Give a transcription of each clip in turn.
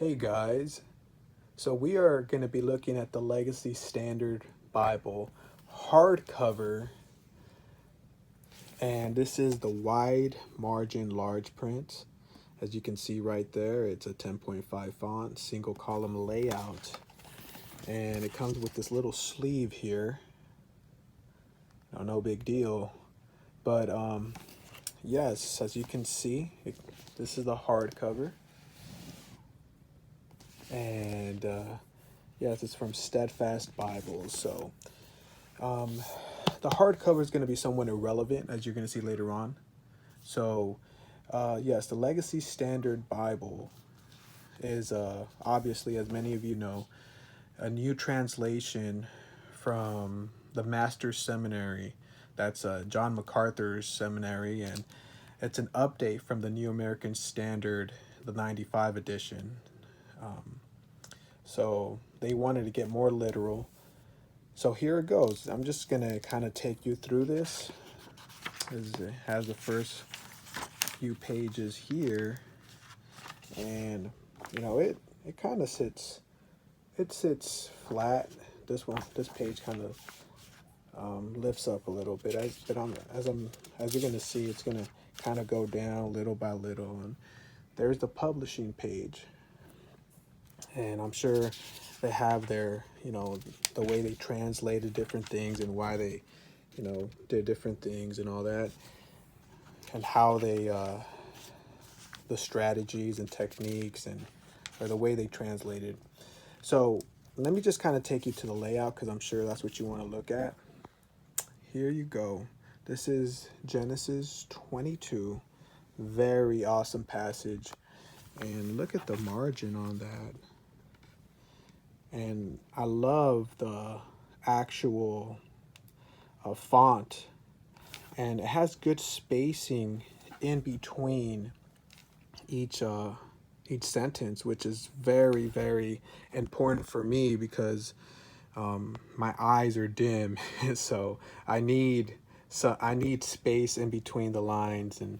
Hey guys, so we are going to be looking at the Legacy Standard Bible hardcover, and this is the wide margin large print. As you can see right there, it's a 10.5 font, single column layout, and it comes with this little sleeve here. No big deal, but yes, as you can see, this is the hardcover. And yes, it's from Steadfast Bibles. So the hardcover is going to be somewhat irrelevant, as you're going to see later on. So yes, the Legacy Standard Bible is obviously, as many of you know, a new translation from the Master's Seminary. That's John MacArthur's seminary, and it's an update from the New American Standard, the 95 edition. So they wanted to get more literal. So here it goes. I'm just going to kind of take you through this. It has the first few pages here. And, you know, it kind of sits flat. This page kind of lifts up a little bit. As you're going to see, it's going to kind of go down little by little. And there's the publishing page. And I'm sure they have their, the way they translated different things and why they, did different things and all that. And how they, the strategies and techniques or the way they translated. So let me just kind of take you to the layout, because I'm sure that's what you want to look at. Here you go. This is Genesis 22. Very awesome passage. And look at the margin on that. And I love the actual font, and it has good spacing in between each sentence, which is very, very important for me because my eyes are dim, so I need space in between the lines. And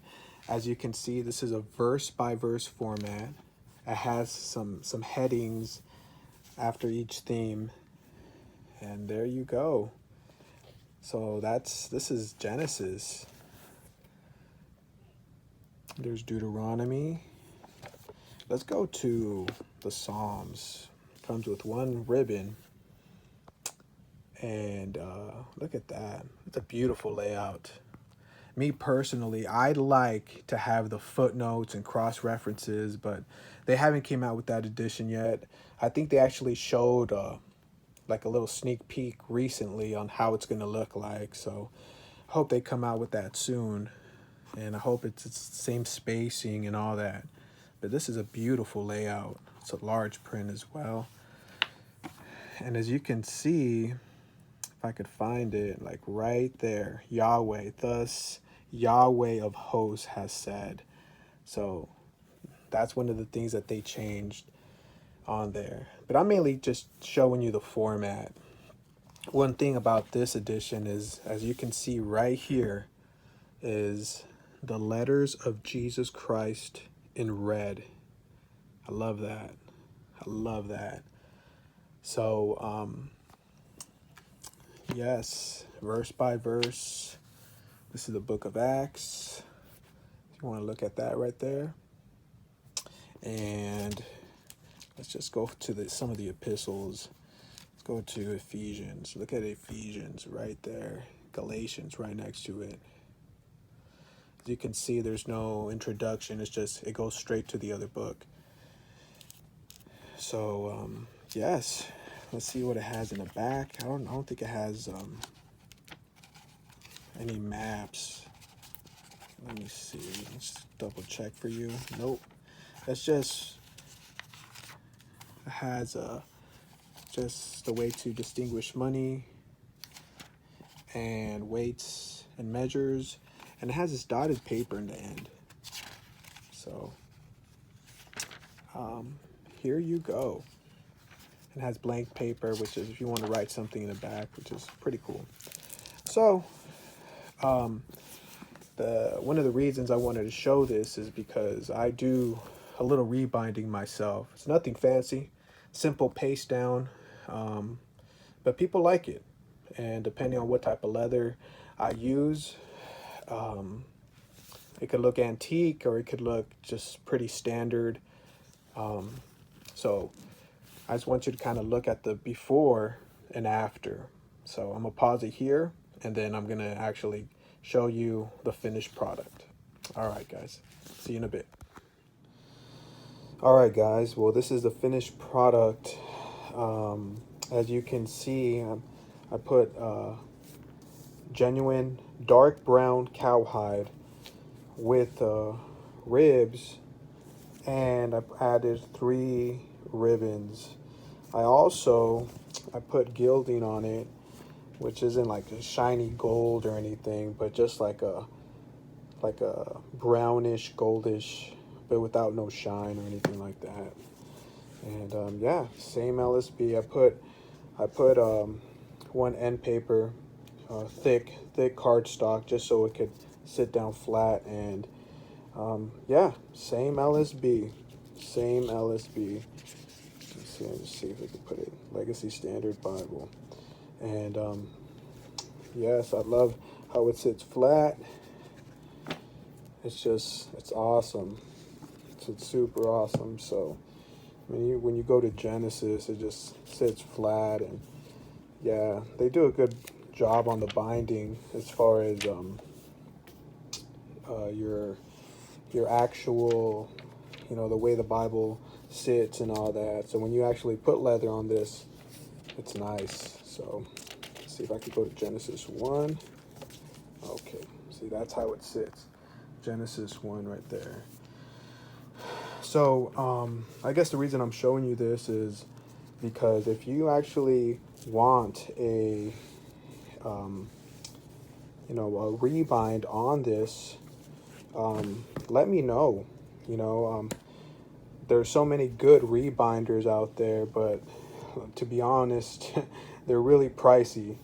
as you can see, this is a verse by verse format. It has some headings after each theme, and there you go. So this is Genesis. There's Deuteronomy. Let's go to the Psalms. Comes with one ribbon, and look at that. It's a beautiful layout. Me personally, I'd like to have the footnotes and cross references, but they haven't came out with that edition yet. I think they actually showed like a little sneak peek recently on how it's going to look like. So I hope they come out with that soon, and I hope it's the same spacing and all that. But this is a beautiful layout. It's a large print as well. And as you can see, if I could find it, like right there, Yahweh, thus Yahweh of hosts has said. So that's one of the things that they changed on there. But I'm mainly just showing you the format. One thing about this edition is, as you can see right here, is the letters of Jesus Christ in red. I love that. I love that. So, yes, verse by verse. This is the book of Acts. If you want to look at that right there. And let's just go to some of the epistles. Let's go to Ephesians. Look at Ephesians right there. Galatians right next to it. As you can see, there's no introduction. It goes straight to the other book. So, yes. Let's see what it has in the back. I don't think it has any maps. Let me see. Let's double check for you. Nope. It has just the way to distinguish money and weights and measures, and it has this dotted paper in the end. So here you go. It has blank paper, which is if you want to write something in the back, which is pretty cool. So one of the reasons I wanted to show this is because I do a little rebinding myself. It's nothing fancy, simple paste down, but people like it. And depending on what type of leather I use, um, it could look antique or it could look just pretty standard. So I just want you to kind of look at the before and after. So I'm gonna pause it here and then I'm gonna actually show you the finished product. All right, guys, see you in a bit. All right, guys, well, this is the finished product. As you can see, I put genuine dark brown cowhide with ribs, and I added 3 ribbons. I put gilding on it, which isn't like a shiny gold or anything, but just like a brownish goldish, but without no shine or anything like that. And yeah, same LSB. I put one end paper, thick cardstock, just so it could sit down flat. And yeah, same LSB. Let's see if we can put it. Legacy Standard Bible. And yes, I love how it sits flat. It's awesome. It's super awesome. So when you go to Genesis, it just sits flat. And yeah, they do a good job on the binding as far as your actual, the way the Bible sits and all that. So when you actually put leather on this, it's nice. So let's see if I can go to Genesis 1. Okay, see, that's how it sits. Genesis 1 right there. So I guess the reason I'm showing you this is because if you actually want a rebind on this, let me know. There's so many good rebinders out there, but to be honest, they're really pricey.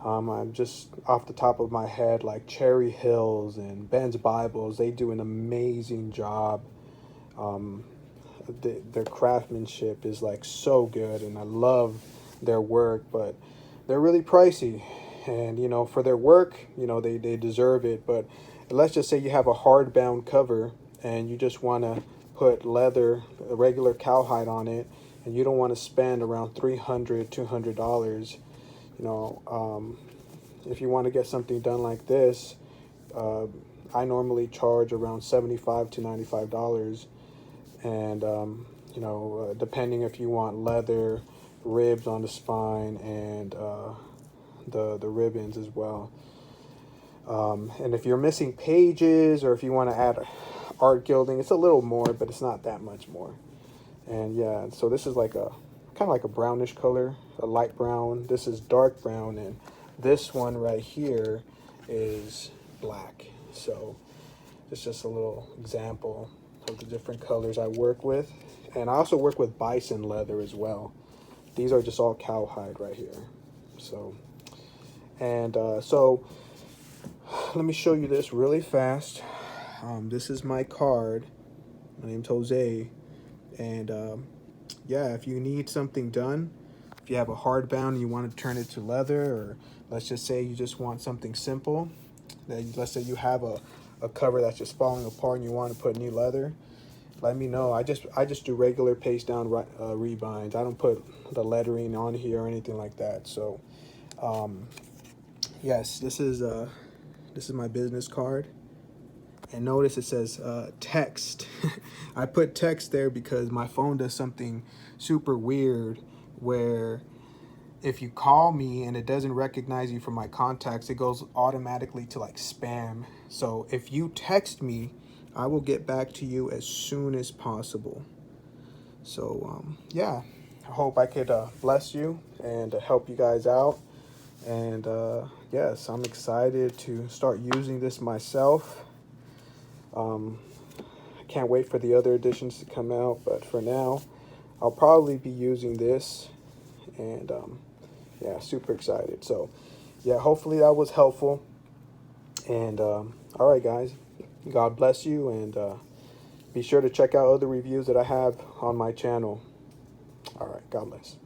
I'm just off the top of my head, like Cherry Hills and Ben's Bibles, they do an amazing job. Their craftsmanship is like so good, and I love their work, but they're really pricey. And for their work, they deserve it. But let's just say you have a hardbound cover and you just want to put leather, a regular cowhide on it, and you don't want to spend around $300-$200. If you want to get something done like this, I normally charge around $75 to $95. And depending if you want leather, ribs on the spine, and the ribbons as well. And if you're missing pages, or if you want to add art gilding, it's a little more, but it's not that much more. And yeah, so this is like kind of like a brownish color, a light brown. This is dark brown, and this one right here is black. So it's just a little example of the different colors I work with. And I also work with bison leather as well. These are just all cowhide right here. So, and so let me show you this really fast. This is my card. My name's Jose. And yeah, if you need something done, if you have a hardbound and you want to turn it to leather, or let's just say you just want something simple, let's say you have a cover that's just falling apart and you want to put new leather, let me know. I just do regular paste down rebinds. I don't put the lettering on here or anything like that. So yes, this is my business card. And notice it says text. I put text there because my phone does something super weird where if you call me and it doesn't recognize you from my contacts, it goes automatically to like spam. So if you text me, I will get back to you as soon as possible. So yeah, I hope I could bless you and help you guys out. And yes, I'm excited to start using this myself. I can't wait for the other editions to come out, but for now, I'll probably be using this. And yeah, super excited. So yeah, hopefully that was helpful. And all right, guys, God bless you, and Be sure to check out other reviews that I have on my channel. All right, God bless.